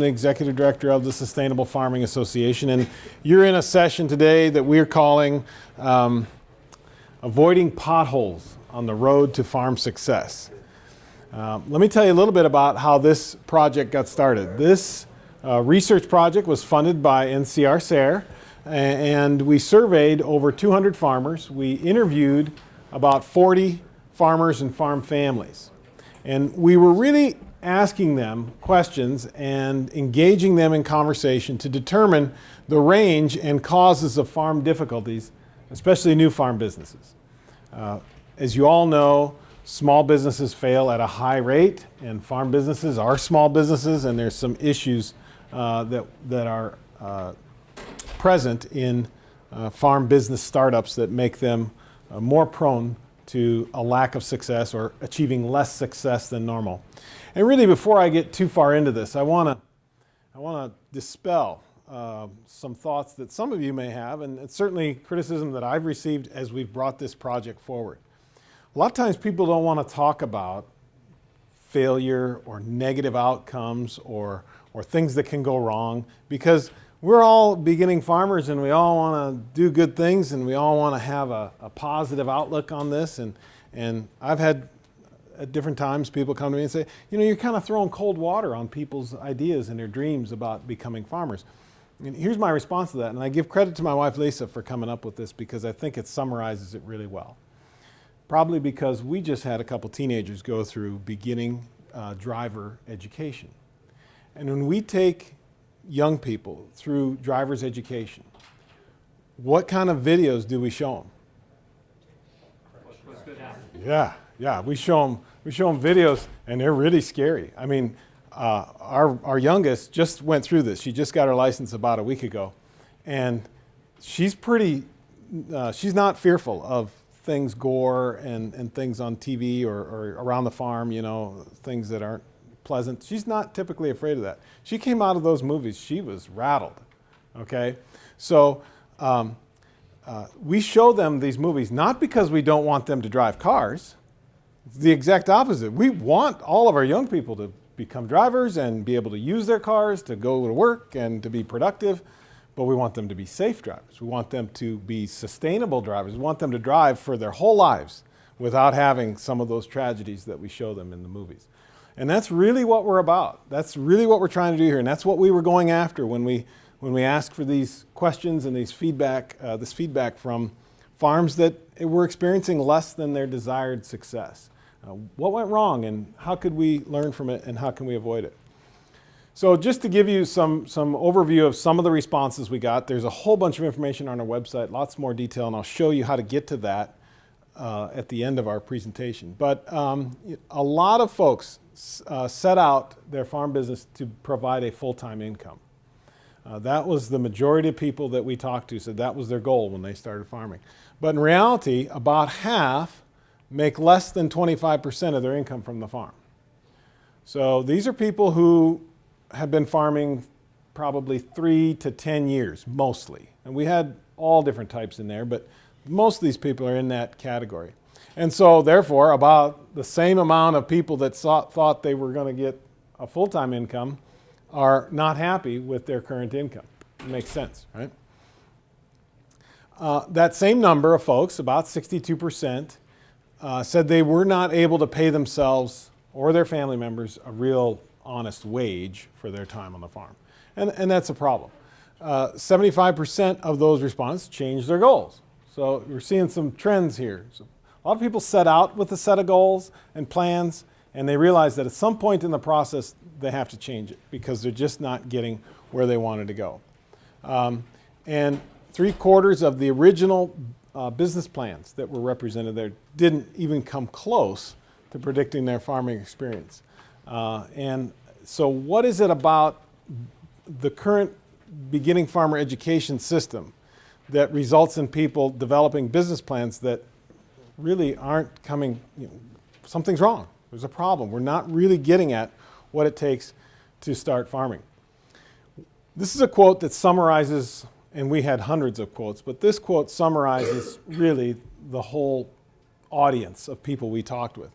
the Executive Director of the Sustainable Farming Association, and you're in a session today that we're calling Avoiding Potholes on the Road to Farm Success. Let me tell you a little bit about how this project got started. This research project was funded by NCR-SARE, and we surveyed over 200 farmers. We interviewed about 40 farmers and farm families. And we were really asking them questions and engaging them in conversation to determine the range and causes of farm difficulties, especially new farm businesses. As you all know, small businesses fail at a high rate, and farm businesses are small businesses, and there's some issues that are present in farm business startups that make them more prone to a lack of success or achieving less success than normal. And really, before I get too far into this, I want to dispel some thoughts that some of you may have, and it's certainly criticism that I've received as we've brought this project forward. A lot of times people don't want to talk about failure or negative outcomes or things that can go wrong, because we're all beginning farmers and we all want to do good things and we all want to have a positive outlook on this. And I've had at different times people come to me and say, you know, you're kind of throwing cold water on people's ideas and their dreams about becoming farmers. And here's my response to that, and I give credit to my wife Lisa for coming up with this because I think it summarizes it really well. Probably because we just had a couple teenagers go through beginning driver education. And when we take young people through driver's education, what kind of videos do we show them? Yeah, we show them videos, and they're really scary. I mean, our youngest just went through this. She just got her license about a week ago, and she's not fearful of things gore and things on TV or around the farm, you know, things that aren't pleasant. She's not typically afraid of that. She came out of those movies, she was rattled, okay? So we show them these movies not because we don't want them to drive cars. It's the exact opposite. We want all of our young people to become drivers and be able to use their cars to go to work and to be productive, but we want them to be safe drivers. We want them to be sustainable drivers. We want them to drive for their whole lives without having some of those tragedies that we show them in the movies. And that's really what we're about. That's really what we're trying to do here, and that's what we were going after when we asked for these questions and this feedback from farms that were experiencing less than their desired success. What went wrong, and how could we learn from it, and how can we avoid it? So just to give you some overview of some of the responses we got, there's a whole bunch of information on our website, lots more detail, and I'll show you how to get to that at the end of our presentation. But a lot of folks set out their farm business to provide a full-time income. That was the majority of people that we talked to said that was their goal when they started farming. But in reality, about half make less than 25% of their income from the farm. So these are people who have been farming probably 3 to 10 years, mostly. And we had all different types in there, but most of these people are in that category. And so therefore, about the same amount of people that thought they were going to get a full-time income are not happy with their current income. It makes sense, right? That same number of folks, about 62%, said they were not able to pay themselves or their family members a real honest wage for their time on the farm. And that's a problem. 75% of those respondents changed their goals. So we're seeing some trends here. So a lot of people set out with a set of goals and plans, and they realize that at some point in the process they have to change it because they're just not getting where they wanted to go. And 3/4 of the original business plans that were represented there didn't even come close to predicting their farming experience. And so what is it about the current beginning farmer education system that results in people developing business plans that really aren't coming, something's wrong. There's a problem. We're not really getting at what it takes to start farming. This is a quote that summarizes, and we had hundreds of quotes, but this quote summarizes really the whole audience of people we talked with.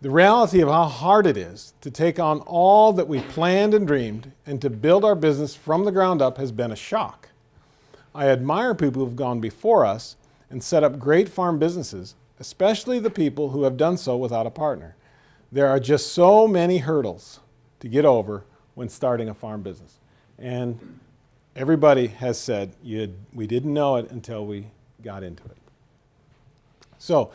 The reality of how hard it is to take on all that we planned and dreamed and to build our business from the ground up has been a shock. I admire people who've gone before us and set up great farm businesses, especially the people who have done so without a partner. There are just so many hurdles to get over when starting a farm business. And everybody has said we didn't know it until we got into it. So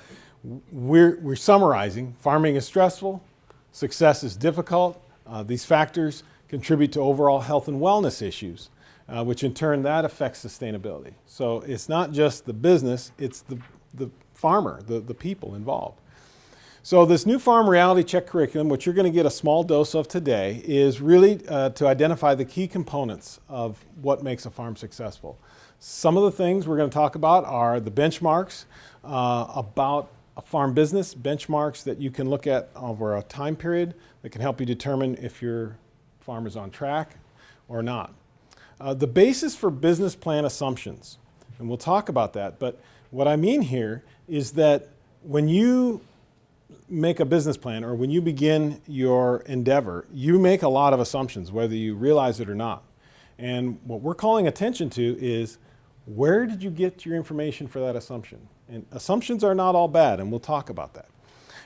we're summarizing. Farming is stressful. Success is difficult. These factors contribute to overall health and wellness issues, which in turn that affects sustainability. So it's not just the business, it's the farmer, the people involved. So this new Farm Reality Check curriculum, which you're going to get a small dose of today, is really to identify the key components of what makes a farm successful. Some of the things we're going to talk about are the benchmarks about a farm business, benchmarks that you can look at over a time period that can help you determine if your farm is on track or not. The basis for business plan assumptions, and we'll talk about that, but what I mean here is that when you make a business plan or when you begin your endeavor, you make a lot of assumptions, whether you realize it or not. And what we're calling attention to is, where did you get your information for that assumption? And assumptions are not all bad, and we'll talk about that.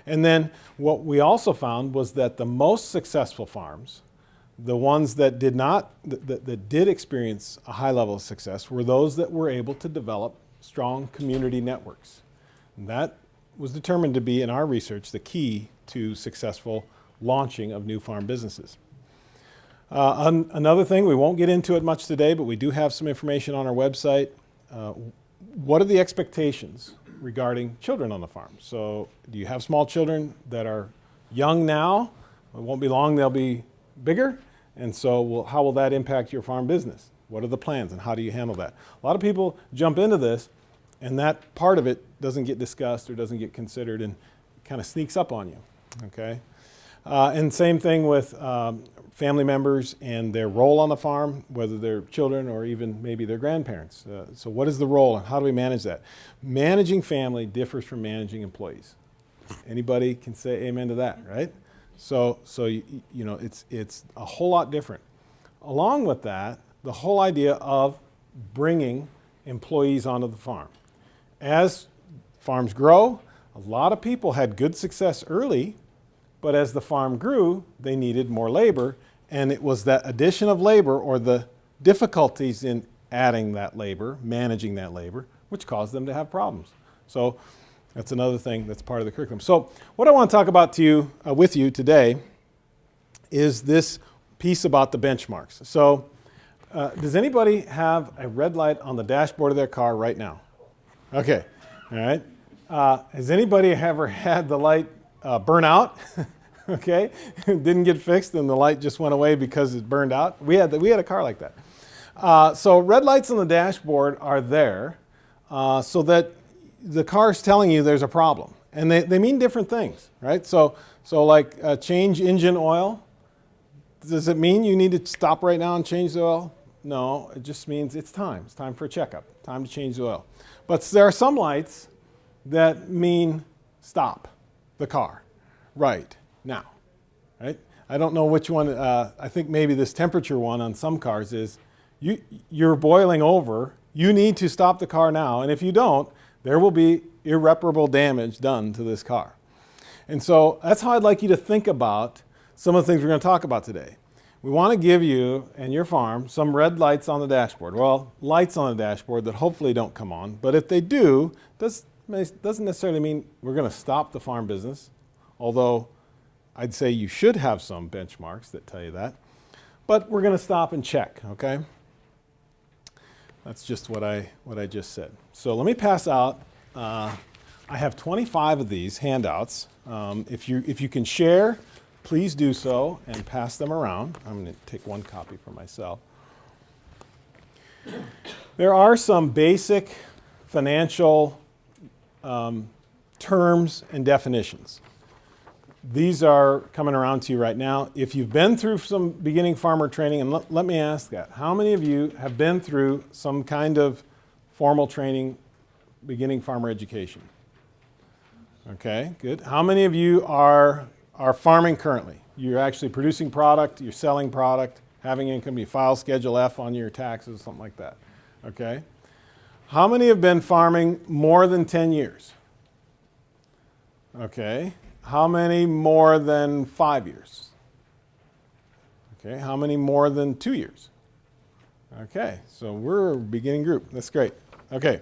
And then what we also found was that the most successful farms, the ones that did experience a high level of success, were those that were able to develop strong community networks. And that was determined to be, in our research, the key to successful launching of new farm businesses. Another thing, we won't get into it much today, but we do have some information on our website. What are the expectations regarding children on the farm? So do you have small children that are young now? It won't be long, they'll be bigger. And so how will that impact your farm business? What are the plans and how do you handle that? A lot of people jump into this and that part of it doesn't get discussed or doesn't get considered and kind of sneaks up on you, okay? And same thing with family members and their role on the farm, whether they're children or even maybe their grandparents. So what is the role and how do we manage that? Managing family differs from managing employees. Anybody can say amen to that, right? So you know, it's a whole lot different. Along with that, the whole idea of bringing employees onto the farm. As farms grow, a lot of people had good success early, but as the farm grew, they needed more labor, and it was that addition of labor or the difficulties in adding that labor, managing that labor, which caused them to have problems. So that's another thing that's part of the curriculum. So what I want to talk about with you today is this piece about the benchmarks. So does anybody have a red light on the dashboard of their car right now? Okay, all right. Has anybody ever had the light burn out? Okay, didn't get fixed and the light just went away because it burned out? We had a car like that. So red lights on the dashboard are there so that the car is telling you there's a problem. And they mean different things, right? So like change engine oil. Does it mean you need to stop right now and change the oil? No, it just means it's time. It's time for a checkup, time to change the oil. But there are some lights that mean stop the car right now, right? I don't know which one, I think maybe this temperature one on some cars is you're boiling over, you need to stop the car now, and if you don't, there will be irreparable damage done to this car. And so that's how I'd like you to think about some of the things we're going to talk about today. We want to give you and your farm some red lights on the dashboard. Well, lights on the dashboard that hopefully don't come on, but if they do, doesn't necessarily mean we're going to stop the farm business, although I'd say you should have some benchmarks that tell you that. But we're going to stop and check, okay? That's just what I just said. So let me pass out. I have 25 of these handouts. If you can share, please do so and pass them around. I'm going to take one copy for myself. There are some basic financial terms and definitions. These are coming around to you right now. If you've been through some beginning farmer training, and let me ask that, how many of you have been through some kind of formal training, beginning farmer education? Okay, good. How many of you are farming currently? You're actually producing product, you're selling product, having income, you file Schedule F on your taxes, something like that. Okay. How many have been farming more than 10 years? Okay. How many more than 5 years? Okay. How many more than 2 years? Okay. So we're a beginning group. That's great. Okay.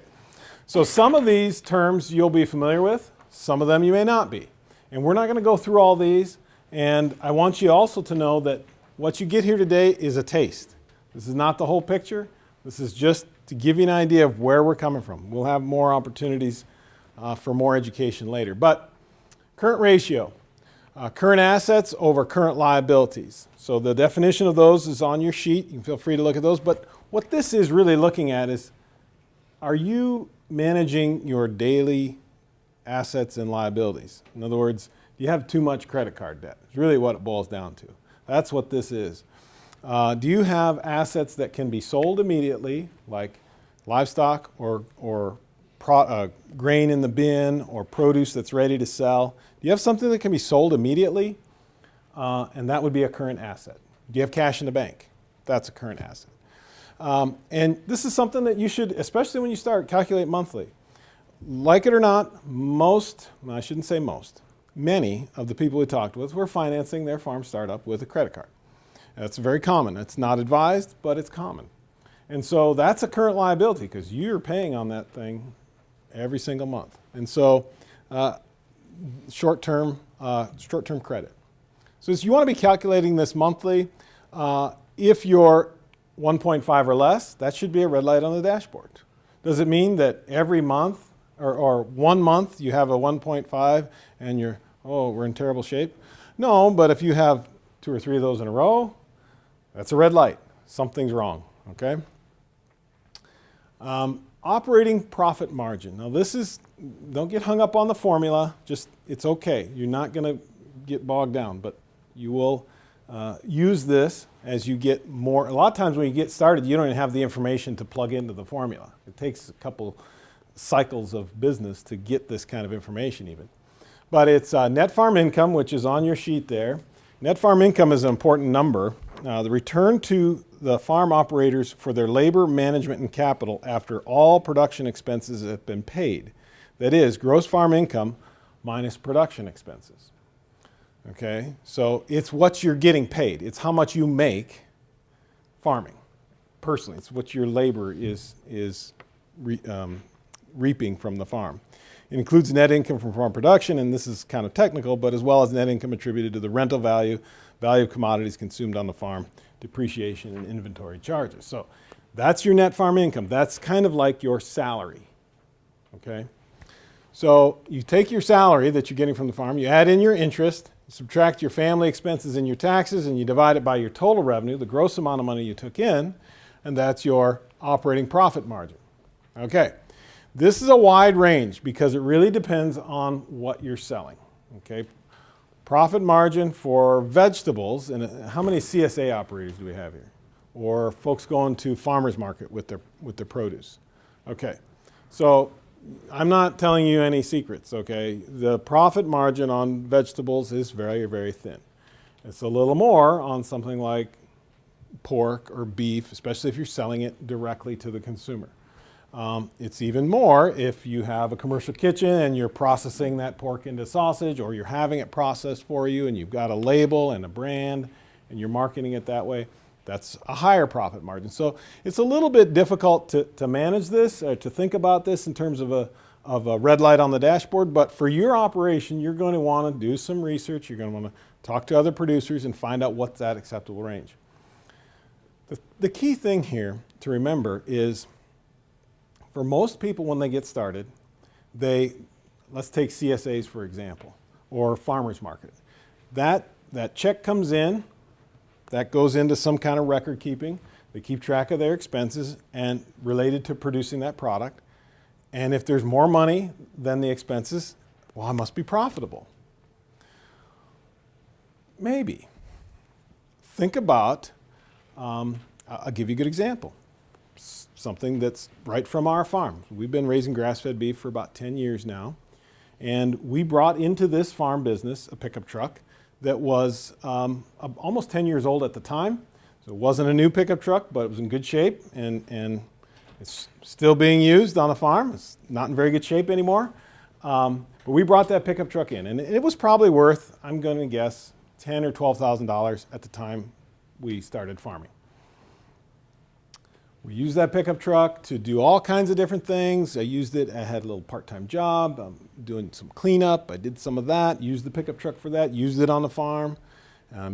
So some of these terms you'll be familiar with. Some of them you may not be. And we're not going to go through all these. And I want you also to know that what you get here today is a taste. This is not the whole picture. This is just to give you an idea of where we're coming from. We'll have more opportunities for more education later. But current ratio, current assets over current liabilities. So the definition of those is on your sheet. You can feel free to look at those. But what this is really looking at is, are you managing your daily assets and liabilities? In other words, do you have too much credit card debt? It's really what it boils down to. That's what this is. Do you have assets that can be sold immediately, like livestock or grain in the bin or produce that's ready to sell? Do you have something that can be sold immediately? And that would be a current asset. Do you have cash in the bank? That's a current asset. And this is something that you should, especially when you start, calculate monthly. Like it or not, I shouldn't say most, many of the people we talked with were financing their farm startup with a credit card. That's very common. It's not advised, but it's common. And so that's a current liability because you're paying on that thing every single month. And so short-term credit. So as you want to be calculating this monthly, if you're 1.5 or less, that should be a red light on the dashboard. Does it mean that every month or 1 month you have a 1.5 and we're in terrible shape? No, but if you have 2 or 3 of those in a row, that's a red light. Something's wrong, okay? Operating profit margin. Now don't get hung up on the formula, it's okay. You're not gonna get bogged down, but you will use this as you get more. A lot of times when you get started, you don't even have the information to plug into the formula. It takes a couple cycles of business to get this kind of information even. But it's net farm income, which is on your sheet there. Net farm income is an important number. The return to the farm operators for their labor, management, and capital after all production expenses have been paid. That is, gross farm income minus production expenses. Okay, so it's what you're getting paid. It's how much you make farming, personally. It's what your labor is reaping from the farm. It includes net income from farm production, and this is kind of technical, but as well as net income attributed to the rental value of commodities consumed on the farm, depreciation, and inventory charges. So that's your net farm income. That's kind of like your salary, okay? So you take your salary that you're getting from the farm, you add in your interest, you subtract your family expenses and your taxes, and you divide it by your total revenue, the gross amount of money you took in, and that's your operating profit margin. Okay, this is a wide range because it really depends on what you're selling. Okay, profit margin for vegetables, and how many CSA operators do we have here? Or folks going to farmers market with their produce? Okay, so I'm not telling you any secrets, okay? The profit margin on vegetables is very, very thin. It's a little more on something like pork or beef, especially if you're selling it directly to the consumer. It's even more if you have a commercial kitchen and you're processing that pork into sausage, or you're having it processed for you and you've got a label and a brand and you're marketing it that way. That's a higher profit margin. So it's a little bit difficult to manage this, or to think about this in terms of a red light on the dashboard. But for your operation, you're going to want to do some research. You're going to want to talk to other producers and find out what's that acceptable range. The key thing here to remember is, for most people when they get started, let's take CSAs for example, or farmers market. That check comes in, that goes into some kind of record keeping. They keep track of their expenses and related to producing that product. And if there's more money than the expenses, well, I must be profitable. Maybe. Think about, I'll give you a good example. Something that's right from our farm. We've been raising grass-fed beef for about 10 years now. And we brought into this farm business a pickup truck that was almost 10 years old at the time. So it wasn't a new pickup truck, but it was in good shape, and it's still being used on the farm. It's not in very good shape anymore. But we brought that pickup truck in, and it was probably worth, I'm going to guess, $10,000 or $12,000 at the time we started farming. We used that pickup truck to do all kinds of different things. I used it, I had a little part-time job, doing some cleanup. I did some of that, used the pickup truck for that, used it on the farm,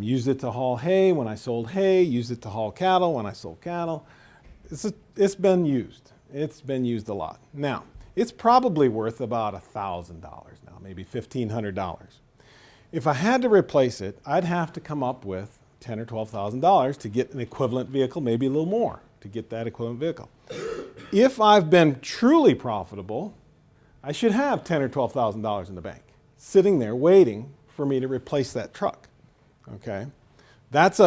used it to haul hay when I sold hay, used it to haul cattle when I sold cattle. It's been used. It's been used a lot. Now, it's probably worth about $1,000 now, maybe $1,500. If I had to replace it, I'd have to come up with $10,000 or $12,000 to get an equivalent vehicle, maybe a little more to get that equivalent vehicle. If I've been truly profitable, I should have $10,000 or $12,000 in the bank, sitting there waiting for me to replace that truck. Okay, that's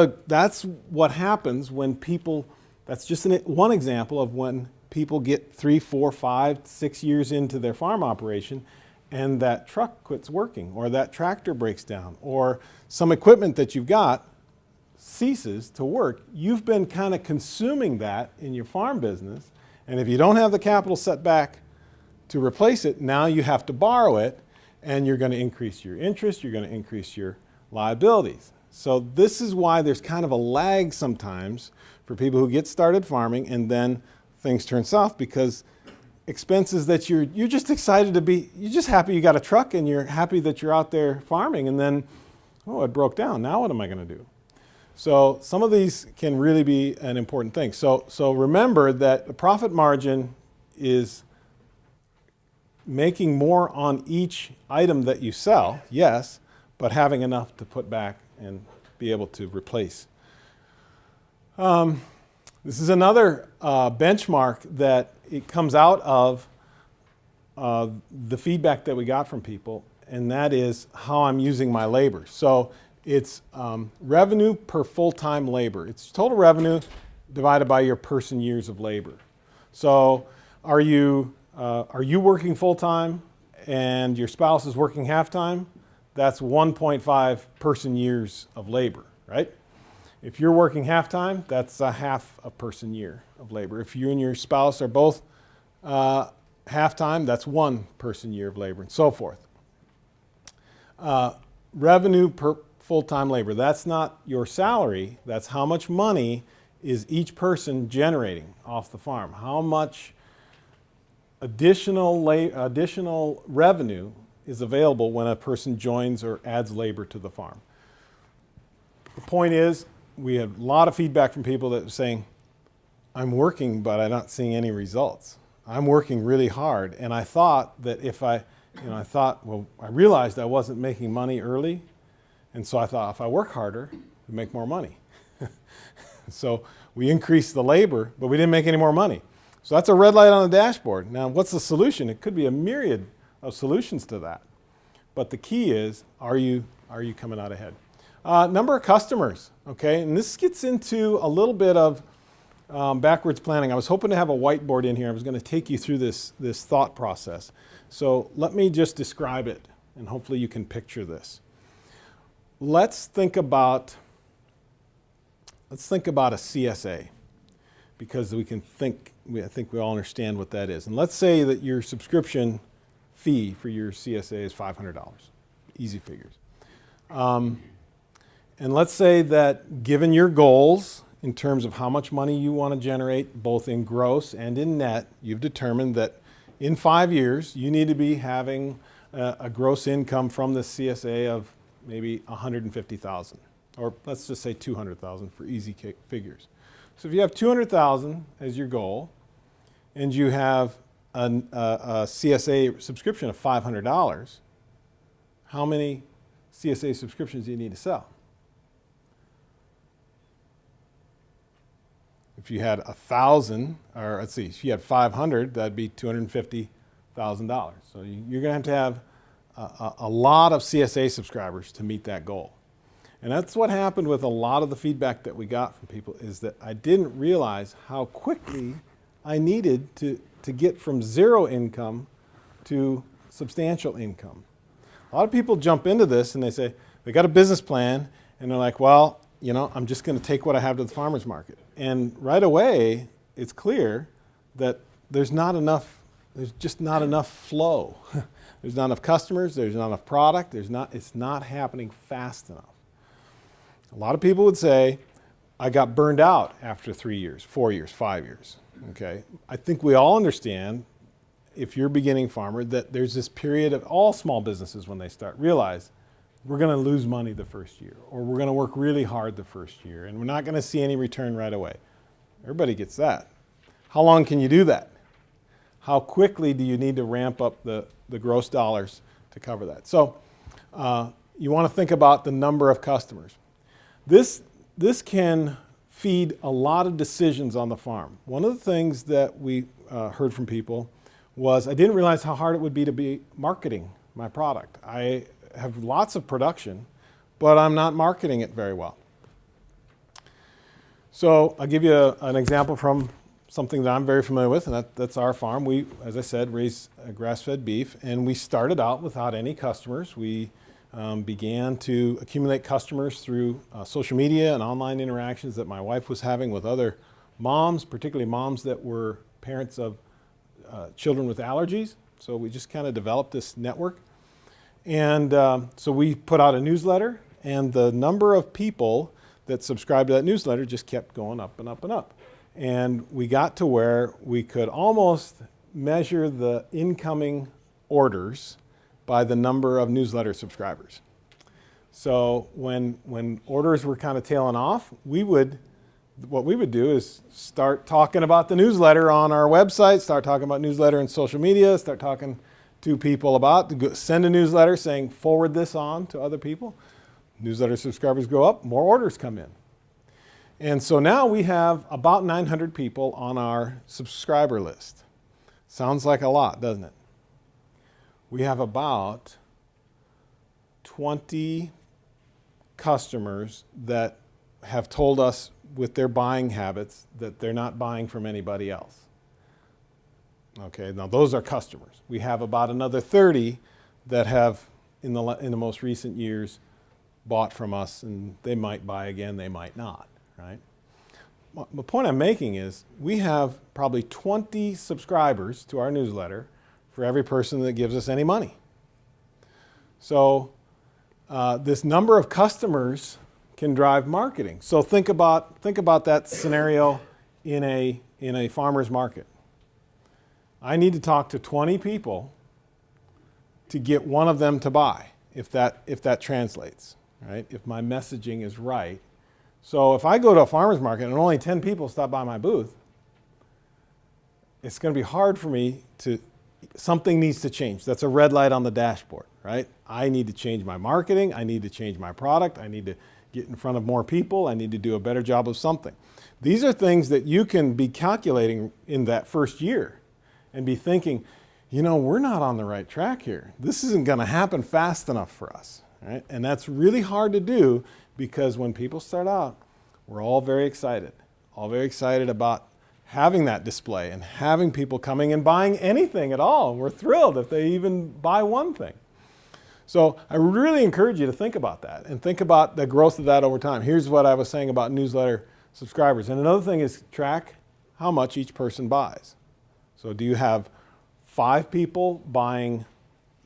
what happens when people. That's just one example of when people get 3, 4, 5, 6 years into their farm operation, and that truck quits working, or that tractor breaks down, or some equipment that you've got ceases to work. You've been kind of consuming that in your farm business, and if you don't have the capital set back to replace it, now you have to borrow it, and you're going to increase your interest, you're going to increase your liabilities. So this is why there's kind of a lag sometimes for people who get started farming, and then things turn south because expenses that you're just excited to be, you're just happy you got a truck and you're happy that you're out there farming, and then, oh, it broke down. Now what am I going to do? So some of these can really be an important thing. So remember that the profit margin is making more on each item that you sell, yes, but having enough to put back and be able to replace. This is another benchmark that it comes out of the feedback that we got from people, and that is how I'm using my labor. So it's revenue per full-time labor. It's total revenue divided by your person years of labor. So are you working full-time and your spouse is working half-time? That's 1.5 person years of labor, right? If you're working half-time, that's a half a person year of labor. If you and your spouse are both half-time, that's 1 person year of labor, and so forth. Revenue per full-time labor, that's not your salary, that's how much money is each person generating off the farm. How much additional revenue is available when a person joins or adds labor to the farm. The point is, we had a lot of feedback from people that were saying, I'm working, but I'm not seeing any results. I'm working really hard, and I thought that I realized I wasn't making money early, and so I thought if I work harder, I'd make more money. So we increased the labor, but we didn't make any more money. So that's a red light on the dashboard. Now, what's the solution? It could be a myriad of solutions to that. But the key is, are you coming out ahead? Number of customers, okay? And this gets into a little bit of backwards planning. I was hoping to have a whiteboard in here. I was going to take you through this thought process. So let me just describe it, and hopefully you can picture this. Let's think about a CSA, because I think we all understand what that is. And let's say that your subscription fee for your CSA is $500. Easy figures. And let's say that given your goals in terms of how much money you want to generate, both in gross and in net, you've determined that in 5 years you need to be having a gross income from the CSA of maybe $150,000, or let's just say $200,000 for easy figures. So if you have $200,000 as your goal, and you have a CSA subscription of $500, how many CSA subscriptions do you need to sell? If you had 1,000, or let's see, if you had 500, that'd be $250,000. So you're going to have a lot of CSA subscribers to meet that goal. And that's what happened with a lot of the feedback that we got from people, is that I didn't realize how quickly I needed to get from zero income to substantial income. A lot of people jump into this and they say, they got a business plan and they're like, well, I'm just going to take what I have to the farmer's market. And right away, it's clear that there's just not enough flow. There's not enough customers, there's not enough product, it's not happening fast enough. A lot of people would say, I got burned out after 3 years, 4 years, 5 years. Okay, I think we all understand, if you're a beginning farmer, that there's this period of all small businesses when they start realize we're going to lose money the first year, or we're going to work really hard the first year, and we're not going to see any return right away. Everybody gets that. How long can you do that? How quickly do you need to ramp up the gross dollars to cover that? So you want to think about the number of customers. This can feed a lot of decisions on the farm. One of the things that we heard from people was, I didn't realize how hard it would be to be marketing my product. I have lots of production, but I'm not marketing it very well. So I'll give you an example from something that I'm very familiar with, and that's our farm. We, as I said, raise grass-fed beef, and we started out without any customers. We began to accumulate customers through social media and online interactions that my wife was having with other moms, particularly moms that were parents of children with allergies. So we just kind of developed this network. And so we put out a newsletter, and the number of people that subscribed to that newsletter just kept going up and up and up. And we got to where we could almost measure the incoming orders by the number of newsletter subscribers. So when orders were kind of tailing off, what we would do is start talking about the newsletter on our website, start talking about newsletter in social media, start talking to people send a newsletter saying, forward this on to other people. Newsletter subscribers go up, more orders come in. And so now we have about 900 people on our subscriber list. Sounds like a lot, doesn't it? We have about 20 customers that have told us with their buying habits that they're not buying from anybody else. Okay, now those are customers. We have about another 30 that have, in the most recent years, bought from us, and they might buy again, they might not. Right? The point I'm making is we have probably 20 subscribers to our newsletter for every person that gives us any money. So this number of customers can drive marketing. So think about that scenario in a farmer's market. I need to talk to 20 people to get one of them to buy, if that translates, right? If my messaging is right. So if I go to a farmer's market and only 10 people stop by my booth, it's going to be hard for me something needs to change. That's a red light on the dashboard, right? I need to change my marketing. I need to change my product. I need to get in front of more people. I need to do a better job of something. These are things that you can be calculating in that first year and be thinking, we're not on the right track here. This isn't going to happen fast enough for us, right? And that's really hard to do, because when people start out, we're all very excited about having that display and having people coming and buying anything at all. We're thrilled if they even buy one thing. So I really encourage you to think about that and think about the growth of that over time. Here's what I was saying about newsletter subscribers. And another thing is track how much each person buys. So do you have 5 people buying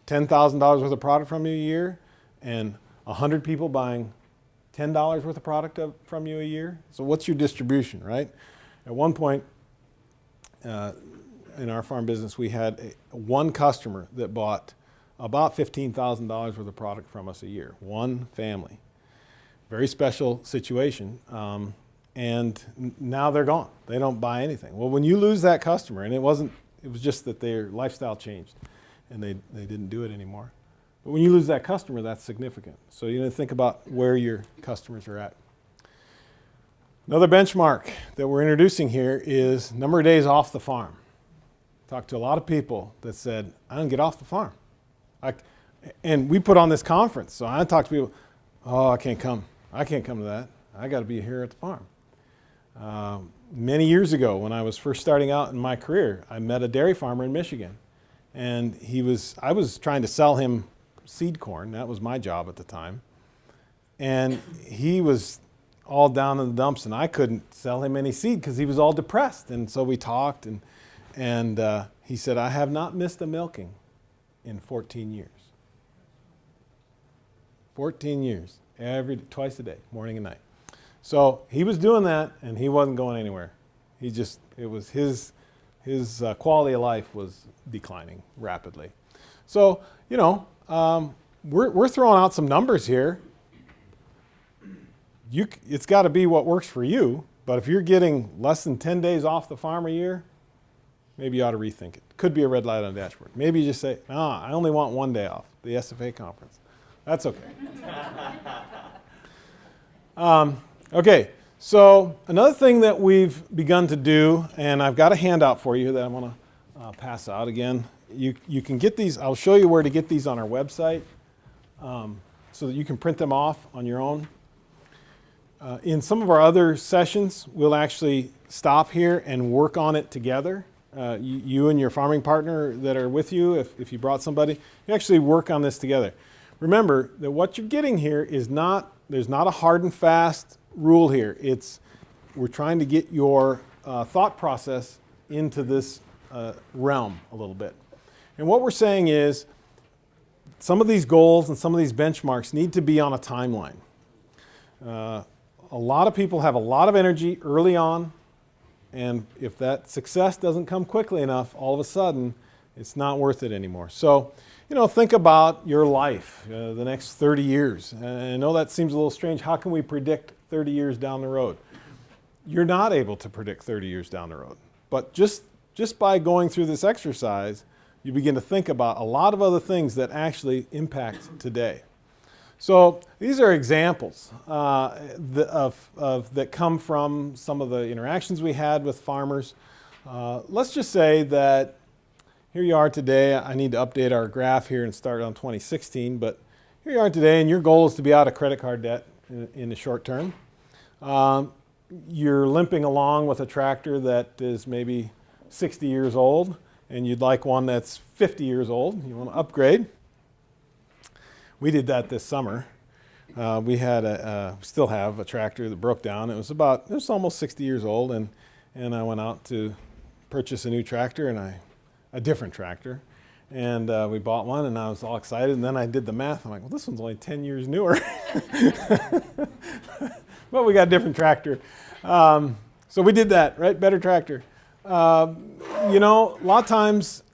$10,000 worth of product from you a year and 100 people buying $10 worth of product from you a year? So what's your distribution, right? At one point in our farm business, we had one customer that bought about $15,000 worth of product from us a year. One family. Very special situation. And now they're gone. They don't buy anything. Well, when you lose that customer, and it was just that their lifestyle changed and they didn't do it anymore. But when you lose that customer, that's significant. So you need to think about where your customers are at. Another benchmark that we're introducing here is number of days off the farm. Talked to a lot of people that said, I don't get off the farm. And we put on this conference, so I talk to people, I can't come. I can't come to that. I got to be here at the farm. Many years ago, when I was first starting out in my career, I met a dairy farmer in Michigan. And I was trying to sell him seed corn. That was my job at the time. And he was all down in the dumps, and I couldn't sell him any seed because he was all depressed. And so we talked, and he said, I have not missed a milking in 14 years. 14 years, twice a day, morning and night. So he was doing that, and he wasn't going anywhere. It was his quality of life was declining rapidly. So, we're throwing out some numbers here. It's got to be what works for you, but if you're getting less than 10 days off the farm a year, maybe you ought to rethink it. Could be a red light on the dashboard. Maybe you just say, I only want 1 day off, the SFA conference. That's okay. Okay, so another thing that we've begun to do, and I've got a handout for you that I want to pass out again. You can get these. I'll show you where to get these on our website so that you can print them off on your own. In some of our other sessions, we'll actually stop here and work on it together. You and your farming partner that are with you, if you brought somebody, you actually work on this together. Remember that what you're getting here is there's not a hard and fast rule here. We're trying to get your thought process into this realm a little bit. And what we're saying is some of these goals and some of these benchmarks need to be on a timeline. A lot of people have a lot of energy early on, and if that success doesn't come quickly enough, all of a sudden, it's not worth it anymore. So, think about your life, the next 30 years. And I know that seems a little strange. How can we predict 30 years down the road? You're not able to predict 30 years down the road. But just by going through this exercise, you begin to think about a lot of other things that actually impact today. So these are examples that come from some of the interactions we had with farmers. Let's just say that here you are today. I need to update our graph here and start on 2016, but here you are today, and your goal is to be out of credit card debt in the short term. You're limping along with a tractor that is maybe 60 years old, and you'd like one that's 50 years old. You want to upgrade. We did that this summer. We still have a tractor that broke down. It was almost 60 years old, and I went out to purchase a new tractor, a different tractor, and we bought one, and I was all excited. And then I did the math. I'm like, well, this one's only 10 years newer, but we got a different tractor. So we did that, right? Better tractor. A lot of times.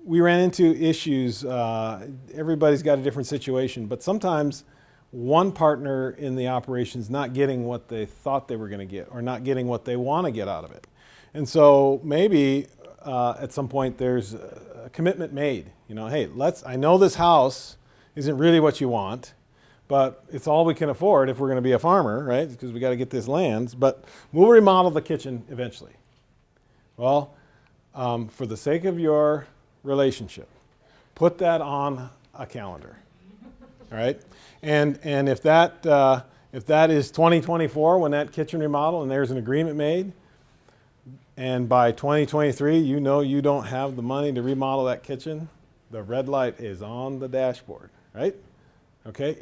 We ran into issues. Everybody's got a different situation, but sometimes one partner in the operation is not getting what they thought they were going to get, or not getting what they want to get out of it. And so maybe at some point there's a commitment made. Hey, I know this house isn't really what you want, but it's all we can afford if we're going to be a farmer, right? Because we got to get this land, but we'll remodel the kitchen eventually. Well, for the sake of your relationship, put that on a calendar, all right? And if that is 2024 when that kitchen remodel and there's an agreement made, and by 2023 you don't have the money to remodel that kitchen, the red light is on the dashboard, right? Okay,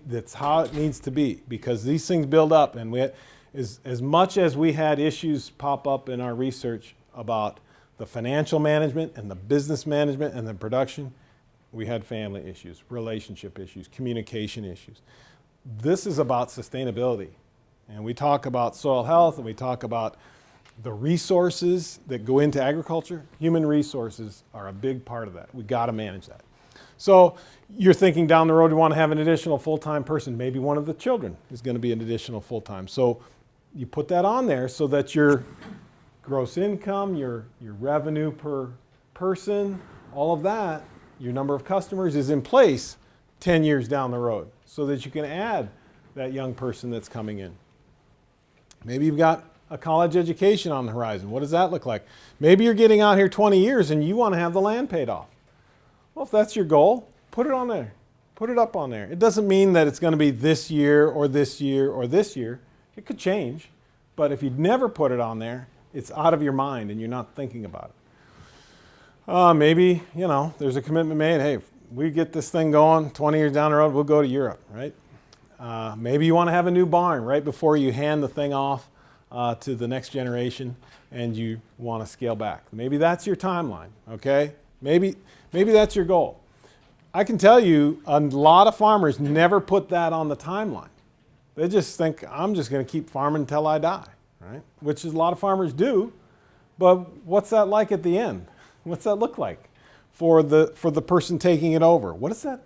that's how it needs to be, because these things build up, and as much as we had issues pop up in our research about the financial management and the business management and the production, we had family issues, relationship issues, communication issues. This is about sustainability. And we talk about soil health, and we talk about the resources that go into agriculture. Human resources are a big part of that. We got to manage that. So you're thinking down the road you want to have an additional full-time person. Maybe one of the children is going to be an additional full-time. So you put that on there so that your gross income, your revenue per person, all of that, your number of customers is in place 10 years down the road, so that you can add that young person that's coming in. Maybe you've got a college education on the horizon. What does that look like? Maybe you're getting out here 20 years and you want to have the land paid off. Well, if that's your goal, put it on there. Put it up on there. It doesn't mean that it's going to be this year or this year or this year. It could change. But if you never put it on there, it's out of your mind and you're not thinking about Maybe, there's a commitment made. Hey, if we get this thing going 20 years down the road, we'll go to Europe, right? Maybe you want to have a new barn right before you hand the thing off to the next generation and you want to scale back. Maybe that's your timeline, okay? Maybe that's your goal. I can tell you a lot of farmers never put that on the timeline. They just think, I'm just going to keep farming until I die, right? Which is a lot of farmers do, but what's that like at the end? What's that look like for the person taking it over? What is that?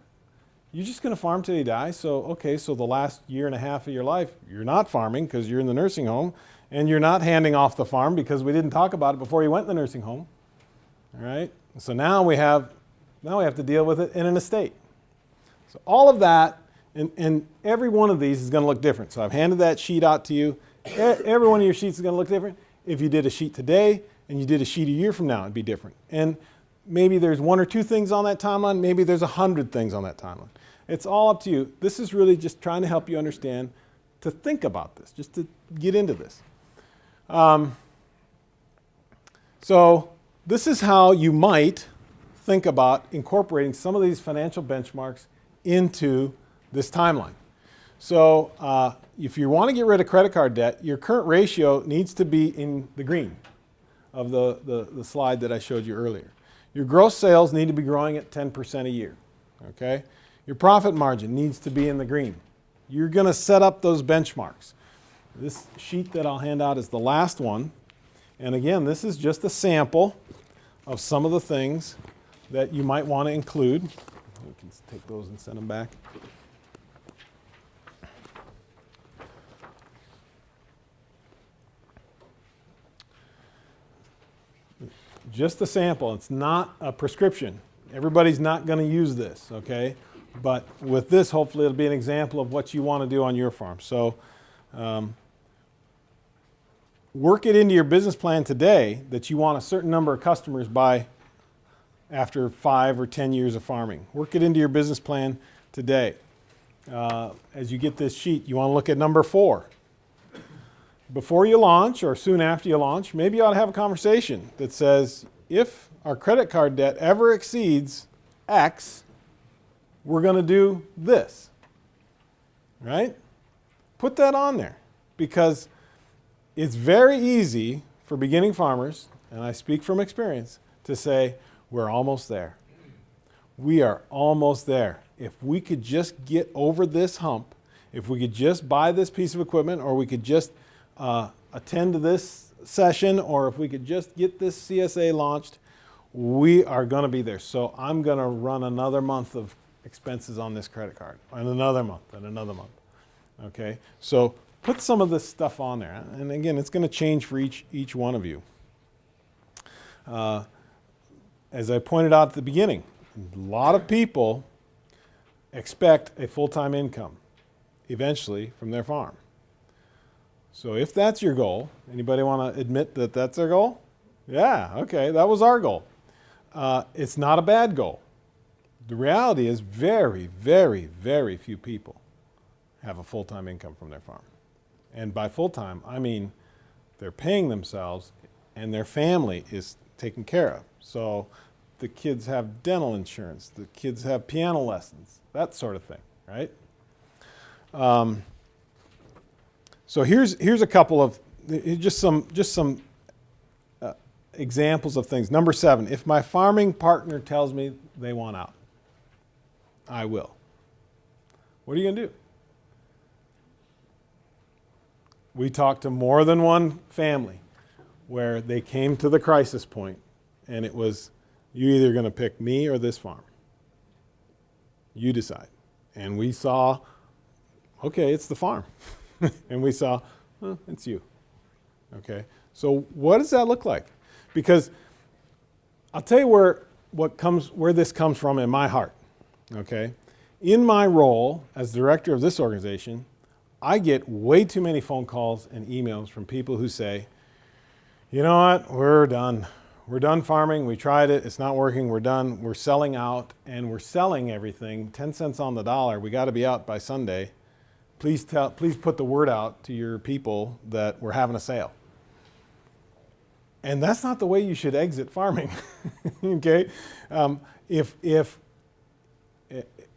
You're just going to farm till you die? So the last year and a half of your life, you're not farming because you're in the nursing home, and you're not handing off the farm because we didn't talk about it before you went in the nursing home, all right? So now we have to deal with it in an estate. So all of that, and every one of these is going to look different. So I've handed that sheet out to you. Every one of your sheets is going to look different. If you did a sheet today and you did a sheet a year from now, it'd be different. And maybe there's 1 or 2 things on that timeline. Maybe there's 100 things on that timeline. It's all up to you. This is really just trying to help you understand, to think about this, just to get into this. So this is how you might think about incorporating some of these financial benchmarks into this timeline. So if you want to get rid of credit card debt, your current ratio needs to be in the green of the slide that I showed you earlier. Your gross sales need to be growing at 10% a year, okay? Your profit margin needs to be in the green. You're going to set up those benchmarks. This sheet that I'll hand out is the last one. And again, this is just a sample of some of the things that you might want to include. We can take those and send them back. Just a sample. It's not a prescription. Everybody's not going to use this, okay? But with this, hopefully, it'll be an example of what you want to do on your farm. So work it into your business plan today that you want a certain number of customers by after 5 or 10 years of farming. Work it into your business plan today. As you get this sheet, you want to look at number 4. Before you launch or soon after you launch, maybe you ought to have a conversation that says, if our credit card debt ever exceeds X, we're going to do this, right? Put that on there, because it's very easy for beginning farmers, and I speak from experience, to say, we're almost there. We are almost there. If we could just get over this hump, if we could just buy this piece of equipment, or we could just attend to this session, or if we could just get this CSA launched, we are going to be there. So I'm going to run another month of expenses on this credit card, and another month, and another month. Okay? So put some of this stuff on there. And again, it's going to change for each one of you. As I pointed out at the beginning, a lot of people expect a full-time income eventually from their farm. So if that's your goal, anybody want to admit that that's their goal? Yeah, okay, that was our goal. It's not a bad goal. The reality is very, very, very few people have a full-time income from their farm. And by full-time, I mean they're paying themselves and their family is taken care of. So the kids have dental insurance, the kids have piano lessons, that sort of thing, right? So here's a couple of, just some examples of things. Number 7, if my farming partner tells me they want out, I will. What are you going to do? We talked to more than one family where they came to the crisis point, and it was, you're either going to pick me or this farm. You decide. And we saw, okay, it's the farm. And we saw, it's you. Okay? So what does that look like? Because I'll tell you where this comes from in my heart. Okay? In my role as director of this organization, I get way too many phone calls and emails from people who say, you know what, we're done. We're done farming. We tried it. It's not working. We're done. We're selling out, and we're selling everything 10 cents on the dollar. We got to be out by Sunday. Please put the word out to your people that we're having a sale. And that's not the way you should exit farming. Okay? If